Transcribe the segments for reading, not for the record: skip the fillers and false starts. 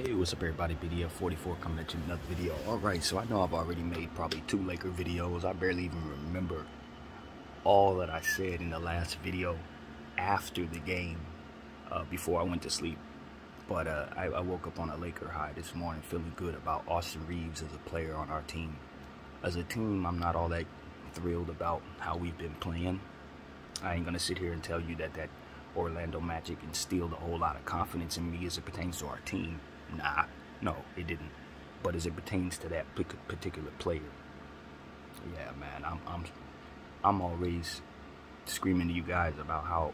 Hey, what's up everybody, BDF44 coming at you with another video. Alright, so I know I've already made probably 2 Laker videos. I barely even remember all that I said in the last video after the game, before I went to sleep. But I woke up on a Laker high this morning feeling good about Austin Reaves as a player on our team. As a team, I'm not all that thrilled about how we've been playing. I ain't gonna sit here and tell you that Orlando Magic instilled a whole lot of confidence in me as it pertains to our team. Nah, no, it didn't. But as it pertains to that particular player, yeah, man, I'm always screaming to you guys about how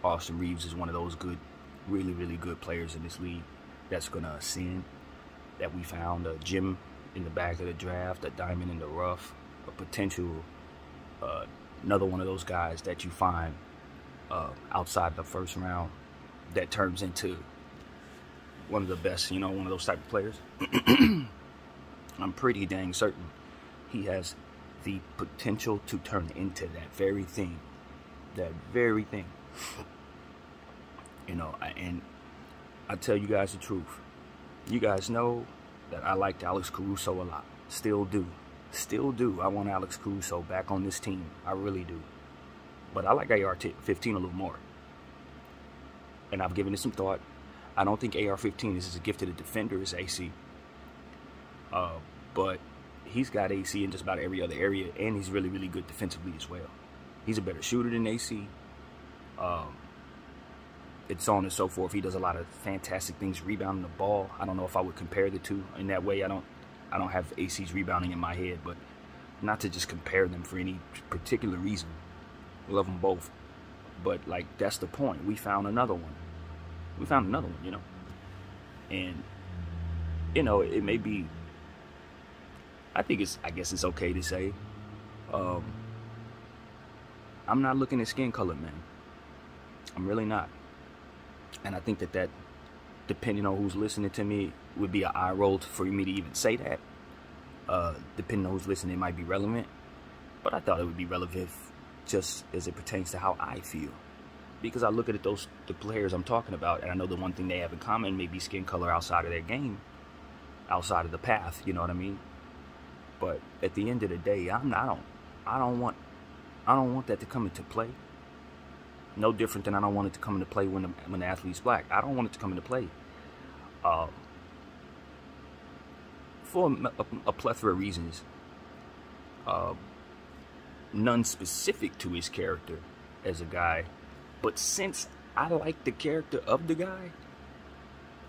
Austin Reaves is one of those good, really, really good players in this league that's gonna ascend. That we found a gem in the back of the draft, a diamond in the rough, a potential, another one of those guys that you find outside the first round that turns into one of the best, you know, one of those type of players. I'm pretty dang certain he has the potential to turn into that very thing. You know, and I tell you guys the truth. You guys know that I liked Alex Caruso a lot. Still do. I want Alex Caruso back on this team. I really do. But I like AR-15 a little more. And I've given it some thought. I don't think AR-15 is as gifted a defender as AC. But he's got AC in just about every other area. And he's really, really good defensively as well. He's a better shooter than AC. It's on and so forth. He does a lot of fantastic things rebounding the ball. I don't know if I would compare the two in that way. I don't have AC's rebounding in my head. But not to just compare them for any particular reason. Love them both, but like that's the point. We found another one. You know, and you know it may be. I guess it's okay to say, I'm not looking at skin color, man. I'm really not, and I think that depending on who's listening to me would be an eye roll for me to even say that. Depending on who's listening, it might be relevant, but I thought it would be relevant just as it pertains to how I feel, because I look at the players I'm talking about, and I know the one thing they have in common may be skin color outside of their game, outside of the path. You know what I mean? But at the end of the day, I don't want that to come into play. No different than I don't want it to come into play when the athlete's black. I don't want it to come into play for a plethora of reasons. None specific to his character as a guy, but since I like the character of the guy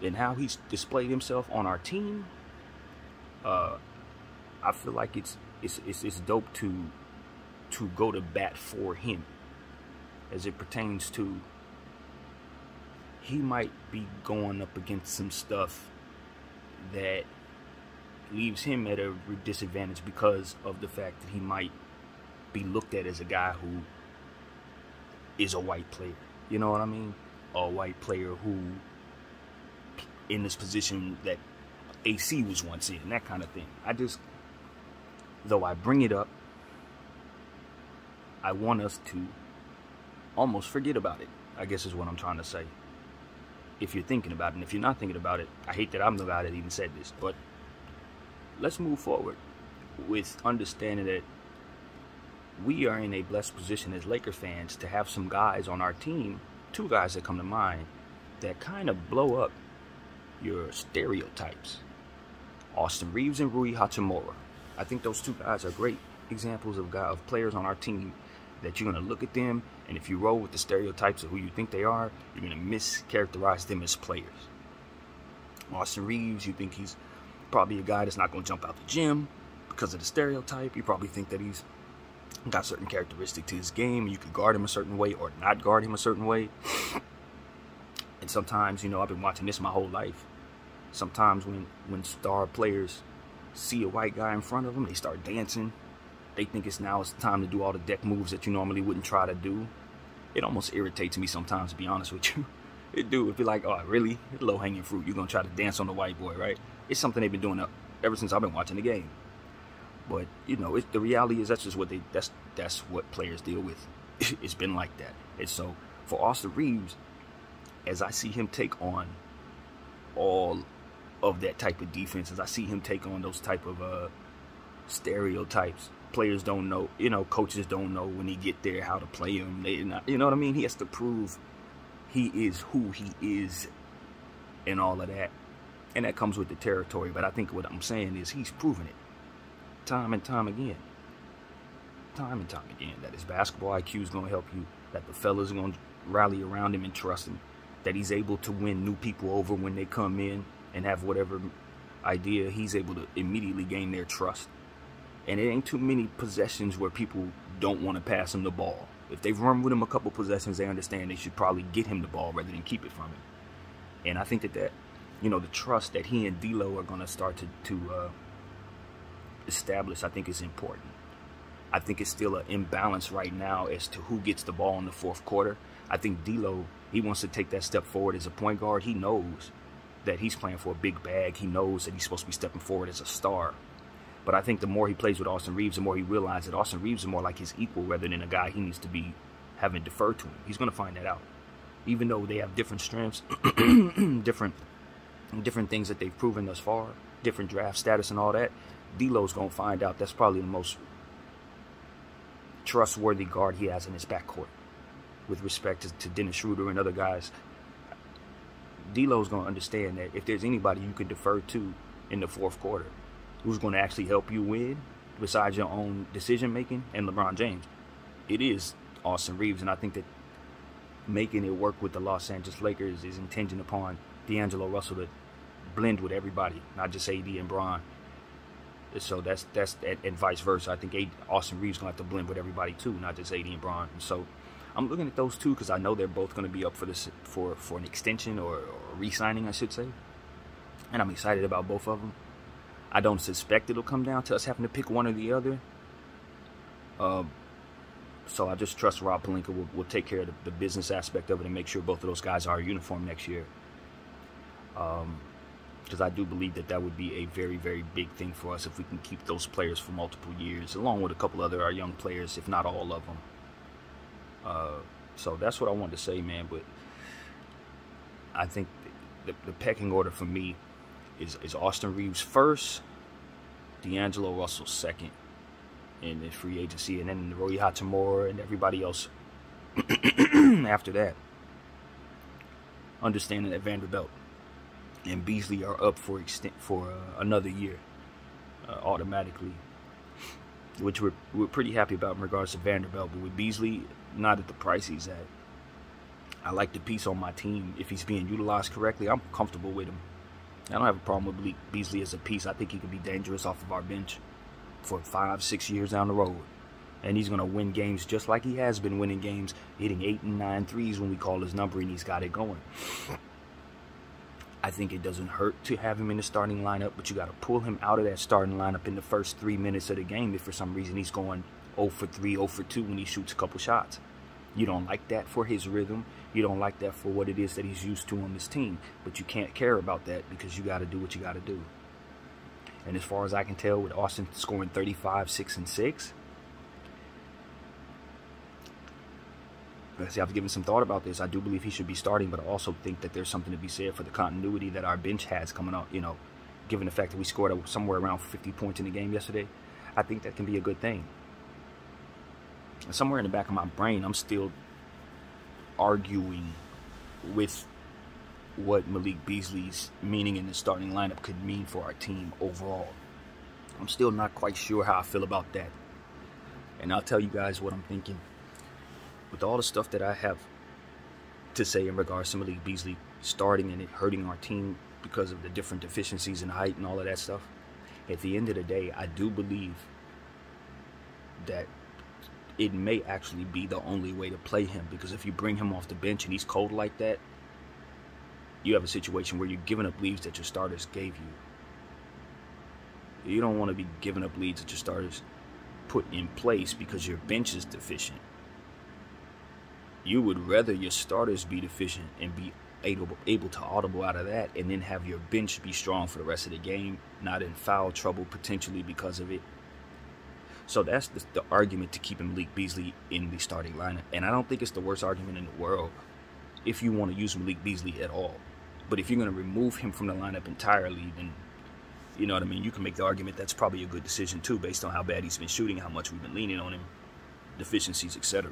and how he's displayed himself on our team, I feel like it's dope to go to bat for him as it pertains to he might be going up against some stuff that leaves him at a disadvantage because of the fact that he might be looked at as a guy who is a white player. You know what I mean? A white player who in this position that AC was once in, that kind of thing. Though I bring it up, I want us to almost forget about it, I guess is what I'm trying to say. If you're thinking about it, and if you're not thinking about it, I hate that I'm the guy that even said this, but let's move forward with understanding that we are in a blessed position as Laker fans to have some guys on our team, 2 guys that come to mind, that kind of blow up your stereotypes. Austin Reaves and Rui Hachimura. I think those 2 guys are great examples of players on our team that you're going to look at them, and if you roll with the stereotypes of who you think they are, you're going to mischaracterize them as players. Austin Reaves, you think he's probably a guy that's not going to jump out the gym because of the stereotype. You probably think that he's got certain characteristic to his game. You could guard him a certain way or not guard him a certain way. And sometimes, you know, I've been watching this my whole life. Sometimes when star players see a white guy in front of them, they start dancing. They think it's the time to do all the deck moves that you normally wouldn't try to do. It almost irritates me sometimes, to be honest with you. It do. It'd be like, oh, really? Low-hanging fruit. You're going to try to dance on the white boy, right? It's something they've been doing ever since I've been watching the game. But, you know, the reality is that's just what that's what players deal with. It's been like that. And so, for Austin Reaves, as I see him take on all of that type of defenses. I see him take on those type of stereotypes. Players don't know, coaches don't know when he get there how to play him. They not, you know what I mean? He has to prove he is who he is and all of that. And that comes with the territory. But I think what I'm saying is he's proven it time and time again. Time and time again. That his basketball IQ is going to help you. That the fellas are going to rally around him and trust him. That he's able to win new people over when they come in and have whatever idea. He's able to immediately gain their trust. And it ain't too many possessions where people don't want to pass him the ball. If they've run with him a couple possessions, they understand they should probably get him the ball rather than keep it from him. And I think that the trust that he and D'Lo are going to start to establish, I think is important. I think it's still an imbalance right now as to who gets the ball in the fourth quarter. I think D'Lo, he wants to take that step forward as a point guard. He knows that he's playing for a big bag. He knows that he's supposed to be stepping forward as a star. But I think the more he plays with Austin Reaves, the more he realizes that Austin Reaves is more like his equal rather than a guy he needs to be having deferred to him. He's going to find that out. Even though they have different strengths, different things that they've proven thus far, different draft status and all that, D'Lo's going to find out that's probably the most trustworthy guard he has in his backcourt with respect to Dennis Schroeder and other guys. D'Lo's going to understand that if there's anybody you can defer to in the fourth quarter who's going to actually help you win besides your own decision making and LeBron James, it is Austin Reaves. And I think that making it work with the Los Angeles Lakers is contingent upon D'Angelo Russell to blend with everybody, not just AD and Bron. So that's and vice versa. I think Austin Reaves gonna have to blend with everybody too, not just AD and Bron. And so I'm looking at those two because I know they're both going to be up for this for an extension or re-signing, I should say. And I'm excited about both of them. I don't suspect it'll come down to us having to pick one or the other. So I just trust Rob Pelinka will take care of the business aspect of it and make sure both of those guys are uniform next year. Because I do believe that would be a very, very big thing for us if we can keep those players for multiple years, along with a couple other our young players, if not all of them. So that's what I wanted to say, man. But I think the pecking order for me is Austin Reaves first, D'Angelo Russell second in the free agency, and then Rui Hachimura and everybody else after that. Understanding that Vanderbilt and Beasley are up for another year automatically, which we're pretty happy about in regards to Vanderbilt. But with Beasley, not at the price he's at. I like the piece on my team. If he's being utilized correctly, I'm comfortable with him. I don't have a problem with Beasley as a piece. I think he could be dangerous off of our bench for 5-6 years down the road. And he's going to win games just like he has been winning games, hitting 8 and 9 threes when we call his number, and he's got it going. I think it doesn't hurt to have him in the starting lineup, but you got to pull him out of that starting lineup in the first 3 minutes of the game if for some reason he's going 0 for 3, 0 for 2 when he shoots a couple shots. You don't like that for his rhythm. You don't like that for what it is that he's used to on this team. But you can't care about that because you got to do what you got to do. And as far as I can tell, with Austin scoring 35, 6, and 6, I've given some thought about this. I do believe he should be starting, but I also think that there's something to be said for the continuity that our bench has coming up. You know, given the fact that we scored somewhere around 50 points in the game yesterday, I think that can be a good thing. And somewhere in the back of my brain, I'm still arguing with what Malik Beasley's meaning in the starting lineup could mean for our team overall. I'm still not quite sure how I feel about that. And I'll tell you guys what I'm thinking. With all the stuff that I have to say in regards to Malik Beasley starting and it hurting our team because of the different deficiencies in height and all of that stuff, at the end of the day, I do believe that it may actually be the only way to play him, because if you bring him off the bench and he's cold like that, you have a situation where you're giving up leads that your starters gave you. You don't want to be giving up leads that your starters put in place because your bench is deficient. You would rather your starters be deficient and be able to audible out of that, and then have your bench be strong for the rest of the game, not in foul trouble potentially because of it. So that's the argument to keeping Malik Beasley in the starting lineup. And I don't think it's the worst argument in the world if you want to use Malik Beasley at all. But if you're going to remove him from the lineup entirely, then, you know what I mean, you can make the argument that's probably a good decision too, based on how bad he's been shooting, how much we've been leaning on him, deficiencies, etc.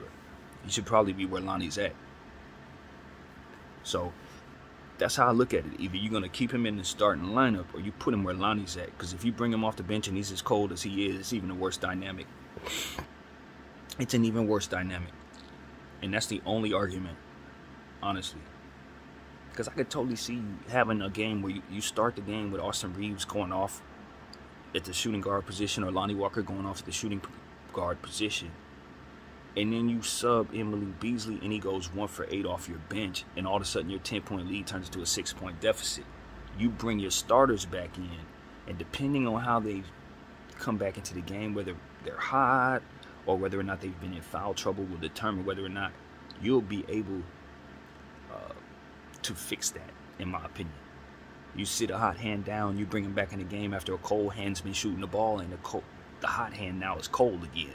He should probably be where Lonnie's at. So that's how I look at it. Either you're going to keep him in the starting lineup or you put him where Lonnie's at. Because if you bring him off the bench and he's as cold as he is, it's even a worse dynamic. It's an even worse dynamic. And that's the only argument, honestly. Because I could totally see you having a game where you start the game with Austin Reaves going off at the shooting guard position, or Lonnie Walker going off at the shooting guard position. And then you sub Emily Beasley and he goes 1 for 8 off your bench, and all of a sudden your 10-point lead turns into a 6-point deficit. You bring your starters back in, and depending on how they come back into the game, whether they're hot or whether or not they've been in foul trouble, will determine whether or not you'll be able to fix that, in my opinion. You sit a hot hand down, you bring him back in the game after a cold hand's been shooting the ball, and the hot hand now is cold again.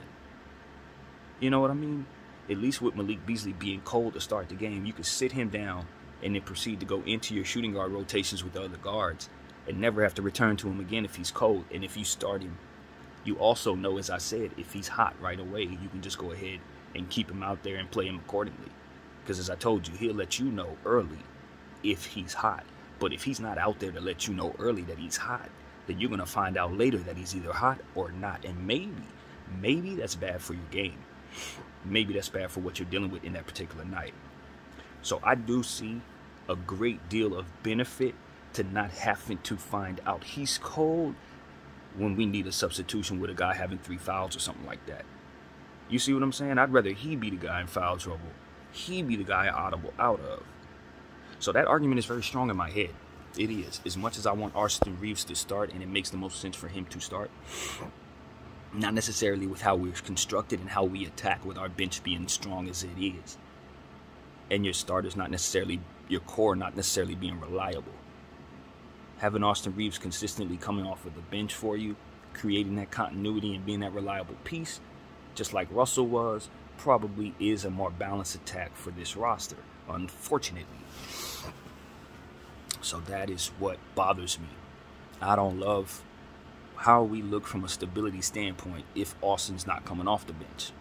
You know what I mean? At least with Malik Beasley being cold to start the game, you could sit him down and then proceed to go into your shooting guard rotations with the other guards and never have to return to him again if he's cold. And if you start him, you also know, as I said, if he's hot right away, you can just go ahead and keep him out there and play him accordingly. Because as I told you, he'll let you know early if he's hot. But if he's not out there to let you know early that he's hot, then you're going to find out later that he's either hot or not. And maybe that's bad for your game. Maybe that's bad for what you're dealing with in that particular night. So I do see a great deal of benefit to not having to find out he's cold when we need a substitution with a guy having 3 fouls or something like that. You see what I'm saying? I'd rather he be the guy in foul trouble. He be the guy audible out of. So that argument is very strong in my head. It is. As much as I want Austin Reaves to start, and it makes the most sense for him to start, not necessarily with how we're constructed and how we attack, with our bench being strong as it is. And your starters not necessarily, your core not necessarily being reliable. Having Austin Reaves consistently coming off of the bench for you, creating that continuity and being that reliable piece, just like Russell was, probably is a more balanced attack for this roster, unfortunately. So that is what bothers me. I don't love how we look from a stability standpoint if Austin's not coming off the bench.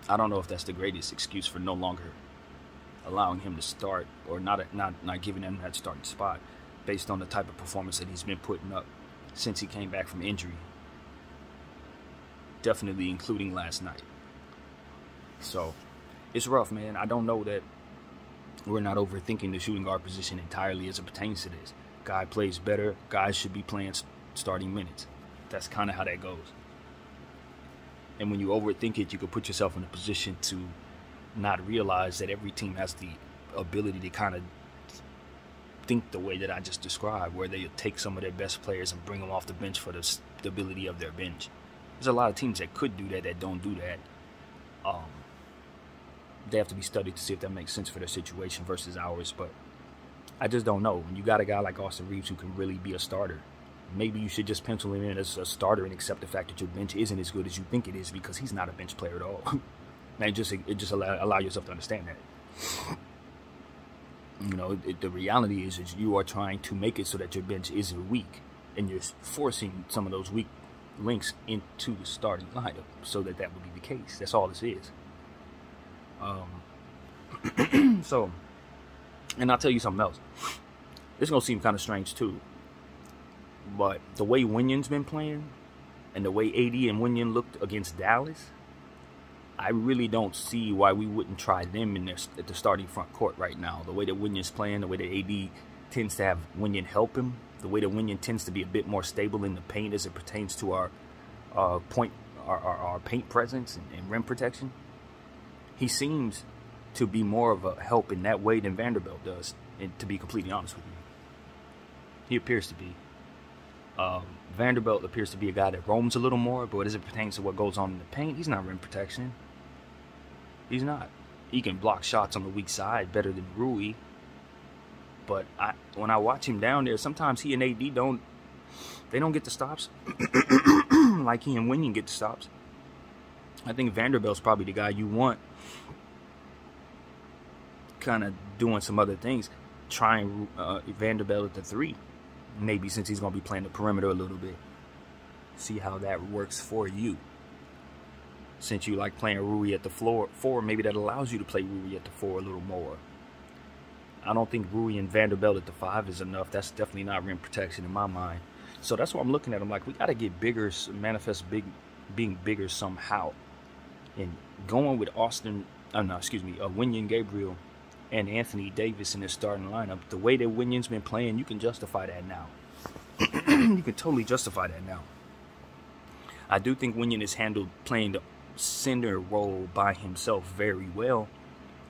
I don't know if that's the greatest excuse for no longer allowing him to start, or not giving him that starting spot based on the type of performance that he's been putting up since he came back from injury. Definitely including last night. So it's rough, man. I don't know that we're not overthinking the shooting guard position entirely as it pertains to this. Guy plays better. Guys should be playing starting minutes. That's kind of how that goes. And when you overthink it, you can put yourself in a position to not realize that every team has the ability to kind of think the way that I just described, where they take some of their best players and bring them off the bench for the stability of their bench. There's a lot of teams that could do that don't do that. They have to be studied to see if that makes sense for their situation versus ours, but I just don't know. When you got a guy like Austin Reaves who can really be a starter, maybe you should just pencil him in as a starter and accept the fact that your bench isn't as good as you think it is, because he's not a bench player at all. And just allow yourself to understand that. You know, the reality is you are trying to make it so that your bench isn't weak, and you're forcing some of those weak links into the starting lineup so that would be the case. That's all this is. So, and I'll tell you something else. It's gonna seem kind of strange too, but the way Winyon's been playing and the way AD and Winyon looked against Dallas, I really don't see why we wouldn't try them at the starting front court right now. The way that Winyon's playing, the way that AD tends to have Winyon help him, the way that Winyon tends to be a bit more stable in the paint as it pertains to our paint presence and rim protection. He seems to be more of a help in that way than Vanderbilt does, and to be completely honest with you. He appears to be. Vanderbilt appears to be a guy that roams a little more, but as it pertains to what goes on in the paint, he's not rim protection. He's not. He can block shots on the weak side better than Rui. But when I watch him down there, sometimes he and AD don't get the stops like he and Winyon get the stops. I think Vanderbilt's probably the guy you want kind of doing some other things, trying Vanderbilt at the 3, maybe, since he's going to be playing the perimeter a little bit. See how that works for you. Since you like playing Rui at the 4, maybe that allows you to play Rui at the 4 a little more. I don't think Rui and Vanderbilt at the 5 is enough. That's definitely not rim protection in my mind. So that's why I'm looking at him like, we got to get bigger, manifest being bigger somehow. And going with Wenyen Gabriel and Anthony Davis in the starting lineup, the way that Wenyen's been playing, you can justify that now. You can totally justify that now. I do think Wenyen has handled playing the center role by himself very well.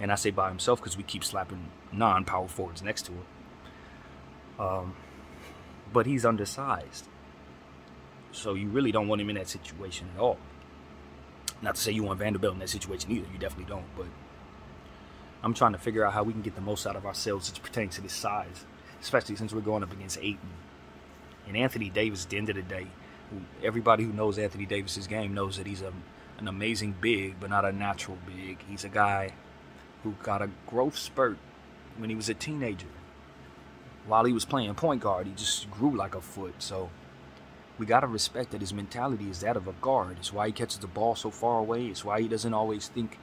And I say by himself because we keep slapping non-power forwards next to him. But he's undersized. So you really don't want him in that situation at all. Not to say you want Vanderbilt in that situation either. You definitely don't. But I'm trying to figure out how we can get the most out of ourselves as it pertains to this size. Especially since we're going up against Ayton. And Anthony Davis, at the end of the day, everybody who knows Anthony Davis's game knows that he's an amazing big, but not a natural big. He's a guy who got a growth spurt when he was a teenager. While he was playing point guard, he just grew like a foot. So we got to respect that his mentality is that of a guard. It's why he catches the ball so far away. It's why he doesn't always think,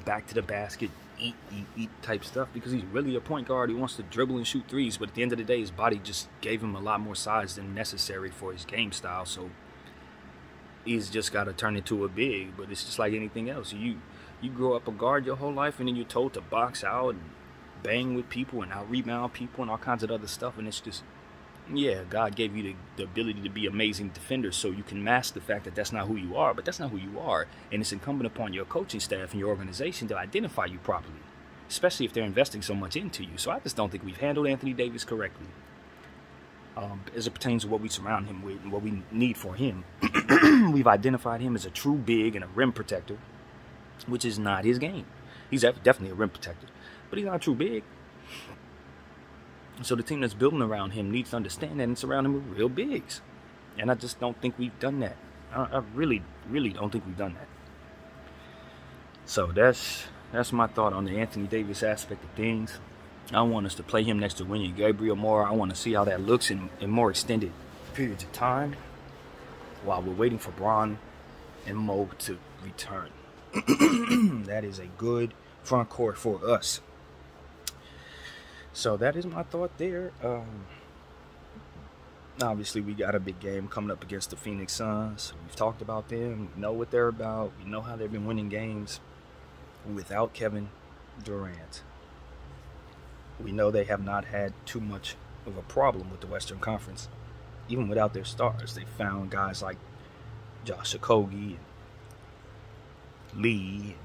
back to the basket, eat type stuff, because he's really a point guard. He wants to dribble and shoot threes, but at the end of the day, his body just gave him a lot more size than necessary for his game style. So he's just got to turn into a big, but it's just like anything else. You grow up a guard your whole life, and then you're told to box out and bang with people and out-rebound people and all kinds of other stuff, and it's just, yeah, God gave you the ability to be amazing defenders so you can mask the fact that that's not who you are, but that's not who you are, and it's incumbent upon your coaching staff and your organization to identify you properly, especially if they're investing so much into you. So I just don't think we've handled Anthony Davis correctly as it pertains to what we surround him with and what we need for him. We've identified him as a true big and a rim protector, which is not his game. He's definitely a rim protector, but he's not a true big. So the team that's building around him needs to understand that and surround him with real bigs. And I just don't think we've done that. I really, really don't think we've done that. So that's my thought on the Anthony Davis aspect of things. I want us to play him next to Wenyen Gabriel more. I want to see how that looks in more extended periods of time while we're waiting for Bron and Mo to return. That is a good front court for us. So that is my thought there. Obviously, we got a big game coming up against the Phoenix Suns. We've talked about them. We know what they're about. We know how they've been winning games without Kevin Durant. We know they have not had too much of a problem with the Western Conference. Even without their stars, they found guys like Josh Okogie and Lee.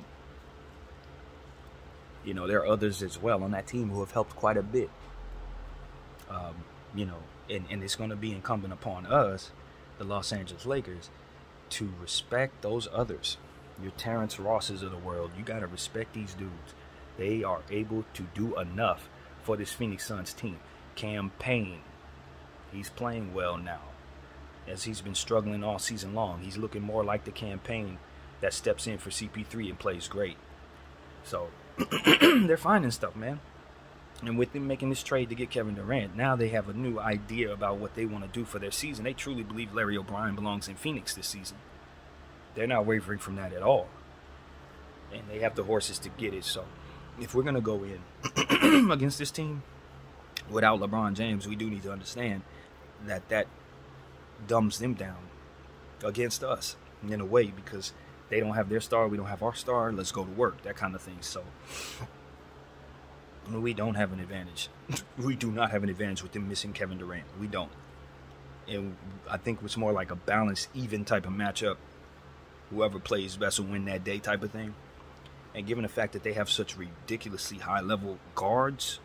There are others as well on that team who have helped quite a bit. And it's going to be incumbent upon us, the Los Angeles Lakers, to respect those others. Your Terrence Rosses of the world. You got to respect these dudes. They are able to do enough for this Phoenix Suns team. Cam Payne, he's playing well now. As he's been struggling all season long, he's looking more like the Cam Payne that steps in for CP3 and plays great. So they're finding stuff, man. And with them making this trade to get Kevin Durant, now they have a new idea about what they want to do for their season. They truly believe Larry O'Brien belongs in Phoenix this season. They're not wavering from that at all. And they have the horses to get it. So if we're going to go in against this team without LeBron James, we do need to understand that dumbs them down against us in a way, because they don't have their star, we don't have our star, let's go to work, that kind of thing. So we don't have an advantage. We do not have an advantage with them missing Kevin Durant. We don't. And I think it's more like a balanced, even type of matchup. Whoever plays best will win that day type of thing. And given the fact that they have such ridiculously high-level guards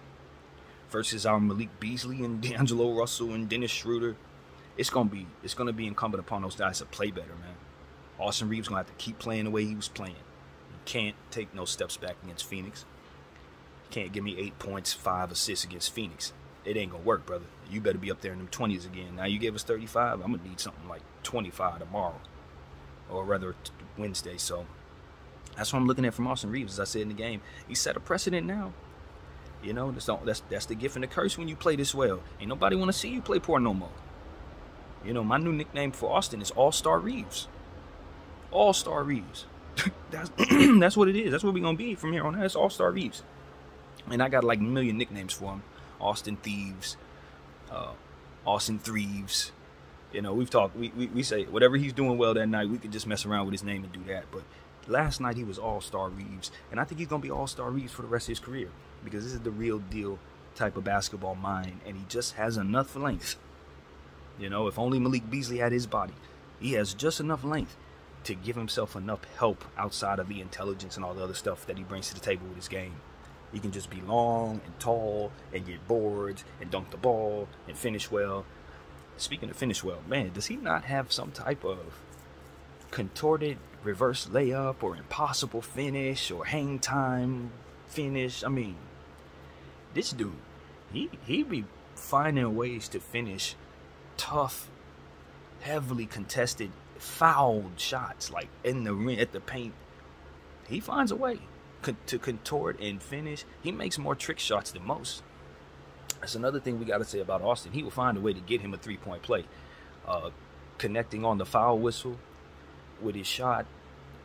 versus our Malik Beasley and D'Angelo Russell and Dennis Schroeder, it's gonna be incumbent upon those guys to play better, man. Austin Reeves gonna have to keep playing the way he was playing. You can't take no steps back against Phoenix. You can't give me 8 points, 5 assists against Phoenix. It ain't gonna work, brother. You better be up there in them 20s again. Now you gave us 35. I'm gonna need something like 25 tomorrow, or rather Wednesday. So that's what I'm looking at from Austin Reeves. As I said in the game, he set a precedent now. You know, that's the gift and the curse when you play this well. Ain't nobody want to see you play poor no more. You know, my new nickname for Austin is All-Star Reeves. All-Star Reeves. That's what it is. That's what we're going to be from here on out. It's All-Star Reeves. And I got like a million nicknames for him. Austin Thieves. Austin Threeves. You know, we've talked. We say whatever he's doing well that night, we could just mess around with his name and do that. But last night he was All-Star Reeves. And I think he's going to be All-Star Reeves for the rest of his career. Because this is the real deal type of basketball mind. And he just has enough length. You know, if only Malik Beasley had his body. He has just enough length to give himself enough help outside of the intelligence and all the other stuff that he brings to the table with his game. He can just be long and tall and get boards and dunk the ball and finish well. Speaking of finish well, man, does he not have some type of contorted reverse layup or impossible finish or hang time finish? I mean, this dude, he be finding ways to finish tough, heavily contested, fouled shots, like in the rim, at the paint. He finds a way to contort and finish. He makes more trick shots than most. That's another thing we got to say about Austin. He will find a way to get him a three-point play. Connecting on the foul whistle with his shot,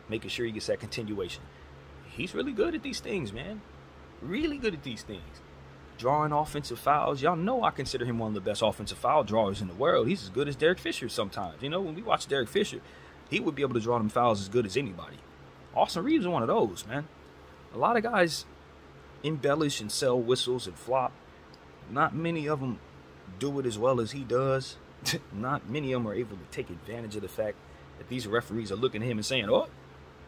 making sure he gets that continuation. He's really good at these things, man. Really good at these things. Drawing offensive fouls. Y'all know I consider him one of the best offensive foul drawers in the world. He's as good as Derek Fisher sometimes. You know, when we watch Derek Fisher, he would be able to draw them fouls as good as anybody. Austin Reeves is one of those, man. A lot of guys embellish and sell whistles and flop. Not many of them do it as well as he does. Not many of them are able to take advantage of the fact that these referees are looking at him and saying, "Oh,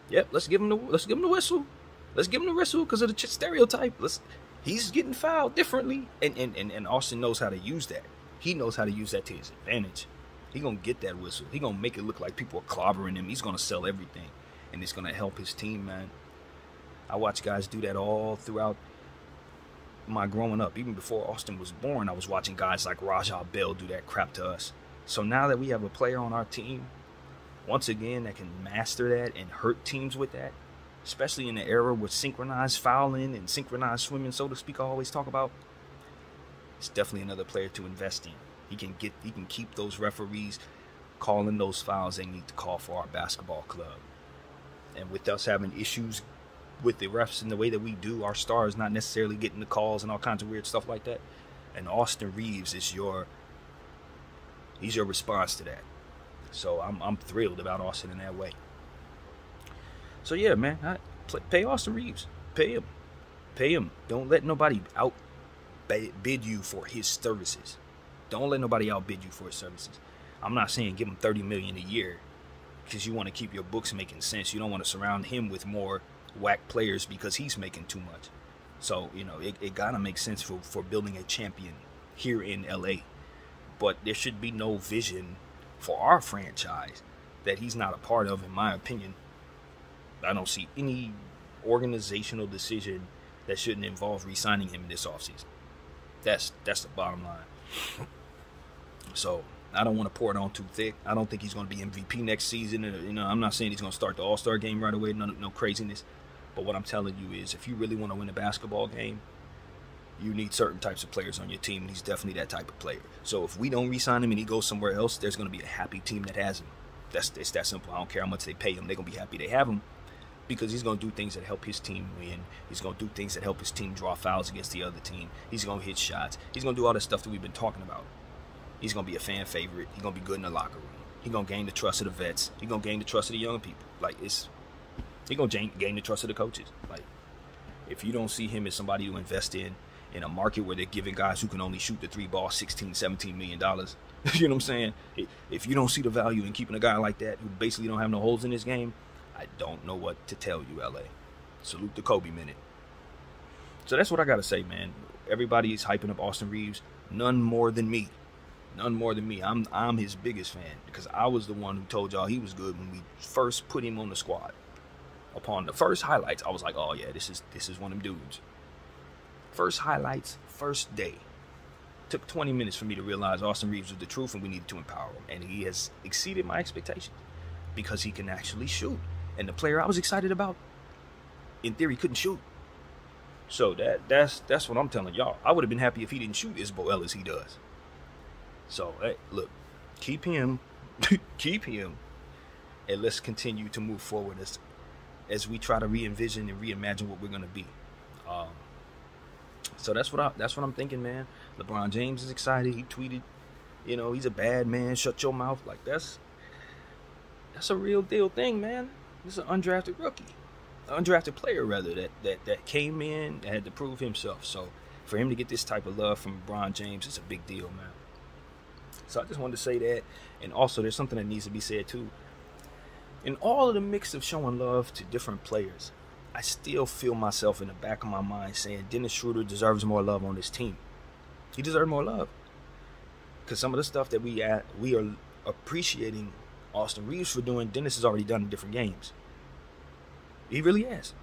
yep, let's give him the whistle. Let's give him the whistle because of the stereotype. He's getting fouled differently." And Austin knows how to use that. He knows how to use that to his advantage. He's going to get that whistle. He's going to make it look like people are clobbering him. He's going to sell everything. And it's going to help his team, man. I watch guys do that all throughout my growing up. Even before Austin was born, I was watching guys like Rajah Bell do that crap to us. So now that we have a player on our team, once again, that can master that and hurt teams with that, especially in the era with synchronized fouling and synchronized swimming, so to speak, I always talk about, it's definitely another player to invest in. He can keep those referees calling those fouls they need to call for our basketball club. And with us having issues with the refs in the way that we do, our stars not necessarily getting the calls and all kinds of weird stuff like that, and Austin Reeves is your response to that. So I'm thrilled about Austin in that way. So yeah, man, pay Austin Reeves. Pay him. Don't let nobody outbid you for his services. Don't let nobody outbid you for his services. I'm not saying give him $30 million a year because you want to keep your books making sense. You don't want to surround him with more whack players because he's making too much. So, you know, it gotta make sense for building a champion here in LA. But there should be no vision for our franchise that he's not a part of, in my opinion. I don't see any organizational decision that shouldn't involve re-signing him in this offseason. That's the bottom line. So I don't want to pour it on too thick. I don't think he's going to be MVP next season. You know, I'm not saying he's going to start the All-Star game right away. No craziness. But what I'm telling you is, if you really want to win a basketball game, you need certain types of players on your team, and he's definitely that type of player. So if we don't re-sign him and he goes somewhere else, there's going to be a happy team that has him. It's that simple. I don't care how much they pay him. They're going to be happy they have him because he's going to do things that help his team win. He's going to do things that help his team draw fouls against the other team. He's going to hit shots. He's going to do all the stuff that we've been talking about. He's going to be a fan favorite. He's going to be good in the locker room. He's going to gain the trust of the vets. He's going to gain the trust of the young people. He's going to gain the trust of the coaches. If you don't see him as somebody to invest in a market where they're giving guys who can only shoot the three ball $16, $17 million, you know what I'm saying? If you don't see the value in keeping a guy like that who basically don't have no holes in his game, I don't know what to tell you, LA. Salute the Kobe minute. So that's what I got to say, man. Everybody is hyping up Austin Reeves. None more than me. None more than me. I'm his biggest fan because I was the one who told y'all he was good when we first put him on the squad. Upon the first highlights, I was like, oh yeah, this is one of them dudes. First highlights, first day. Took 20 minutes for me to realize Austin Reeves was the truth and we needed to empower him. And he has exceeded my expectations because he can actually shoot. And the player I was excited about, in theory, couldn't shoot. So that's what I'm telling y'all. I would have been happy if he didn't shoot as well as he does. So hey, look, keep him, keep him, and let's continue to move forward as we try to re-envision and reimagine what we're gonna be. So that's what I'm thinking, man. LeBron James is excited. He tweeted, he's a bad man. Shut your mouth. Like that's a real deal thing, man. This is an undrafted rookie, undrafted player rather that came in and had to prove himself. So for him to get this type of love from LeBron James, it's a big deal, man. So I just wanted to say that, and also there's something that needs to be said too. In all of the mix of showing love to different players, I still feel myself in the back of my mind saying Dennis Schroeder deserves more love on this team. He deserves more love. Because some of the stuff that we are appreciating Austin Reaves for doing, Dennis has already done in different games. He really has.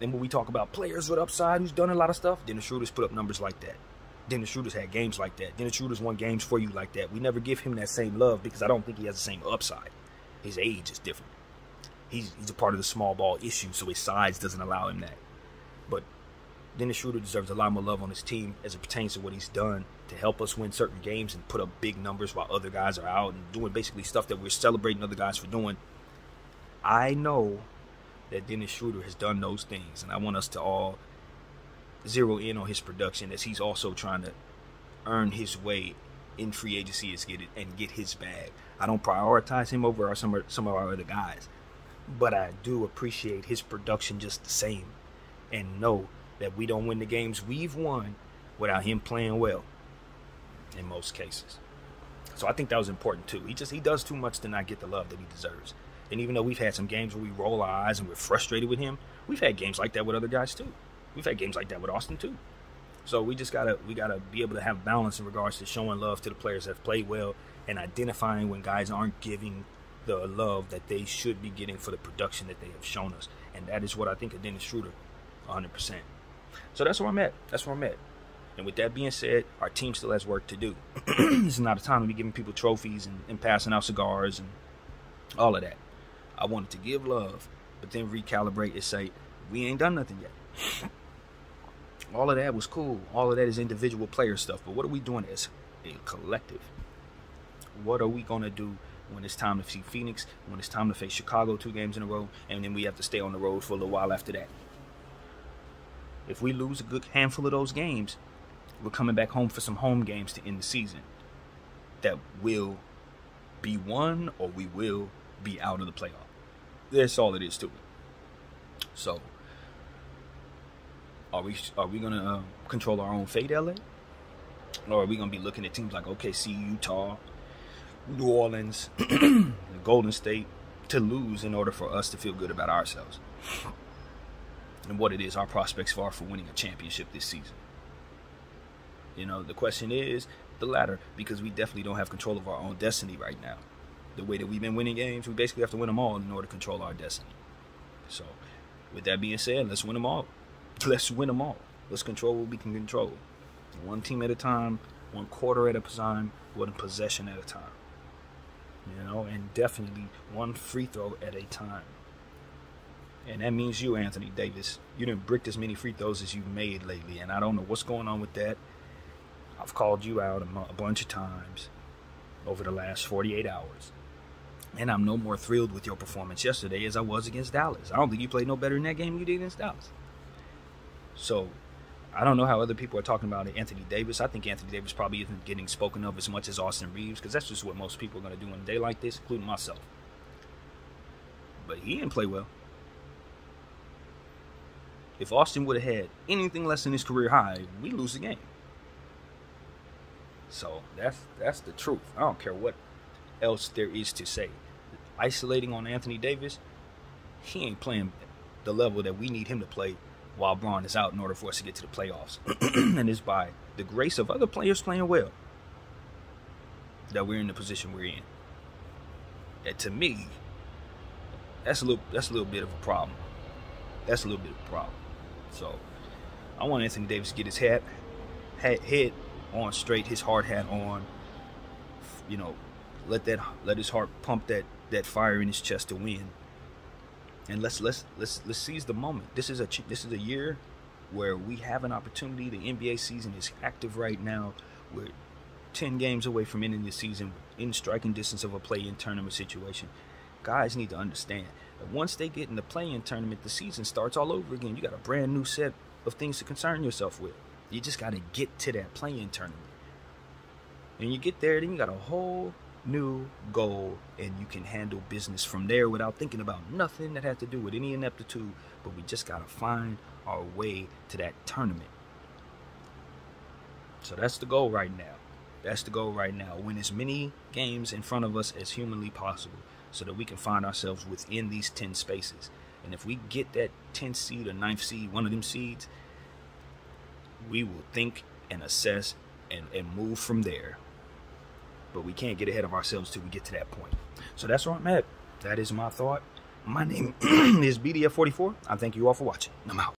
And when we talk about players with upside who's done a lot of stuff, Dennis Schroeder's put up numbers like that. Dennis Schroeder's had games like that. Dennis Schroeder's won games for you like that. We never give him that same love because I don't think he has the same upside. His age is different. He's a part of the small ball issue, so his size doesn't allow him that. But Dennis Schroeder deserves a lot more love on his team as it pertains to what he's done to help us win certain games and put up big numbers while other guys are out and doing basically stuff that we're celebrating other guys for doing. I know that Dennis Schroeder has done those things, and I want us to all zero in on his production as he's also trying to earn his way in free agency and get his bag. I don't prioritize him over some of our other guys, but I do appreciate his production just the same and know that we don't win the games we've won without him playing well in most cases. So I think that was important too. He does too much to not get the love that he deserves. And even though we've had some games where we roll our eyes and we're frustrated with him, we've had games like that with other guys too. We've had games like that with Austin too. So we gotta be able to have balance in regards to showing love to the players that have played well and identifying when guys aren't giving the love that they should be getting for the production that they have shown us. And that is what I think of Dennis Schroeder, 100%. So that's where I'm at. And with that being said, our team still has work to do. This is not a time to be giving people trophies and passing out cigars and all of that. I wanted to give love, but then recalibrate and say, we ain't done nothing yet. All of that was cool. All of that is individual player stuff. But what are we doing as a collective? What are we going to do when it's time to see Phoenix, when it's time to face Chicago 2 games in a row, and then we have to stay on the road for a little while after that? If we lose a good handful of those games, we're coming back home for some home games to end the season that will be won or we will be out of the playoff. That's all it is to it. So, are we going to control our own fate, LA? Or are we going to be looking at teams like OKC, Utah, New Orleans, Golden State to lose in order for us to feel good about ourselves and what it is our prospects are for winning a championship this season? The question is the latter, because we definitely don't have control of our own destiny right now. The way that we've been winning games, we basically have to win them all in order to control our destiny. So, with that being said, let's win them all. Let's win them all. Let's control what we can control. One team at a time, one quarter at a time, one possession at a time. And definitely one free throw at a time. And that means you, Anthony Davis. You didn't brick as many free throws as you've made lately, and I don't know what's going on with that. I've called you out a bunch of times over the last 48 hours. And I'm no more thrilled with your performance yesterday as I was against Dallas. I don't think you played no better in that game than you did against Dallas. So, I don't know how other people are talking about Anthony Davis. I think Anthony Davis probably isn't getting spoken of as much as Austin Reaves, because that's just what most people are going to do on a day like this, including myself. But he didn't play well. If Austin would have had anything less than his career high, we lose the game. So that's the truth. I don't care what else there is to say. Isolating on Anthony Davis, he ain't playing the level that we need him to play while Bron is out in order for us to get to the playoffs. And it's by the grace of other players playing well that we're in the position we're in. And to me, that's a little bit of a problem. That's a little bit of a problem. So I want Anthony Davis to get his head on straight, his hard hat on. Let his heart pump that fire in his chest to win. And let's seize the moment. This is a year where we have an opportunity. The NBA season is active right now. We're 10 games away from ending the season, in striking distance of a play-in tournament situation. Guys need to understand that once they get in the play-in tournament, the season starts all over again. You got a brand new set of things to concern yourself with. You just got to get to that play-in tournament. And you get there, then you got a whole new goal, and you can handle business from there without thinking about nothing that has to do with any ineptitude. But we just got to find our way to that tournament. So that's the goal right now. That's the goal right now. Win as many games in front of us as humanly possible so that we can find ourselves within these 10 spaces. And if we get that 10th seed or 9th seed, one of them seeds, we will think and assess and move from there. But we can't get ahead of ourselves till we get to that point. So that's where I'm at. That is my thought. My name is BDF44. I thank you all for watching. I'm out.